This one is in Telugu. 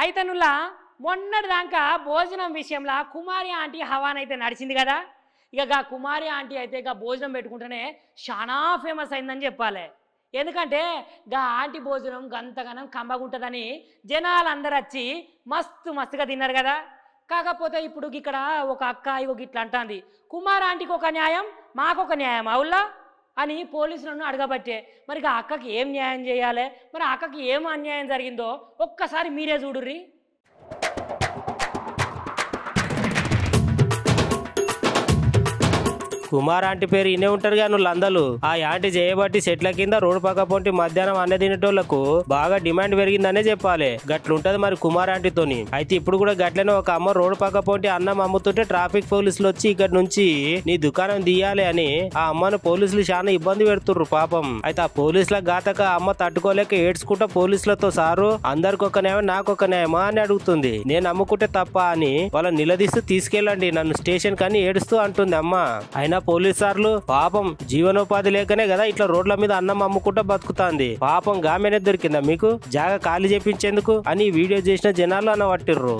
అయితే నుల్లా మొన్నటి దాకా భోజనం విషయంలో కుమారి ఆంటీ హవాన్ అయితే నడిచింది కదా. ఇక కుమారి ఆంటీ అయితే భోజనం పెట్టుకుంటేనే చాలా ఫేమస్ అయిందని చెప్పాలి. ఎందుకంటే ఆంటీ భోజనం గంతగనం కమ్మగుంటుందని జనాలందరూ వచ్చి మస్తుగా తిన్నారు కదా. కాకపోతే ఇప్పుడు ఇక్కడ ఒక అక్క ఇట్లా అంటుంది, కుమార్ ఆంటీకి ఒక న్యాయం మాకొక న్యాయం అవులా అని పోలీసులను అడగబట్టే. మరి ఆ అక్కకి ఏం న్యాయం చేయాలి, మరి ఆ అక్కకి ఏం అన్యాయం జరిగిందో ఒక్కసారి మీరే చూడుర్రి. కుమార్ ఆంటీ పేరు ఇనే ఉంటారు కానీ అందరూ ఆ యాంటీ చేయబట్టి చెట్ల కింద రోడ్డు పక్క పొంటి మధ్యాహ్నం అన్న తినేటోళ్లకు బాగా డిమాండ్ పెరిగిందనే చెప్పాలి. గట్లుంటది మరి కుమార్ ఆంటీతోని. అయితే ఇప్పుడు కూడా గట్లనే ఒక అమ్మ రోడ్డు పక్క పొంటి అన్నం అమ్ముతుంటే ట్రాఫిక్ పోలీసులు వచ్చి ఇక్కడ నుంచి నీ దుకాణం తీయాలి అని ఆ అమ్మను పోలీసులు చాలా ఇబ్బంది పెడుతుర్రు పాపం. అయితే ఆ పోలీసుల ఘాతక అమ్మ తట్టుకోలేక ఏడ్చుకుంటా పోలీసులతో సారు అందరికి ఒక న్యాయం నాకొక న్యాయమా అని అడుగుతుంది. నేను అమ్ముకుంటే తప్ప అని వాళ్ళని నిలదీస్తూ తీసుకెళ్ళండి నన్ను స్టేషన్ కని ఏడుస్తూ అంటుంది అమ్మ. అయినా పోలీసార్లు పాపం జీవనోపాధి లేకనే కదా ఇట్లా రోడ్ల మీద అన్నం అమ్ముకుంటా బతుకుతాంది. పాపం గామెనే దొరికిందా మీకు జాగా ఖాళీ చేపించేందుకు అని వీడియో చేసిన జనాలు అనబట్టిర్రు.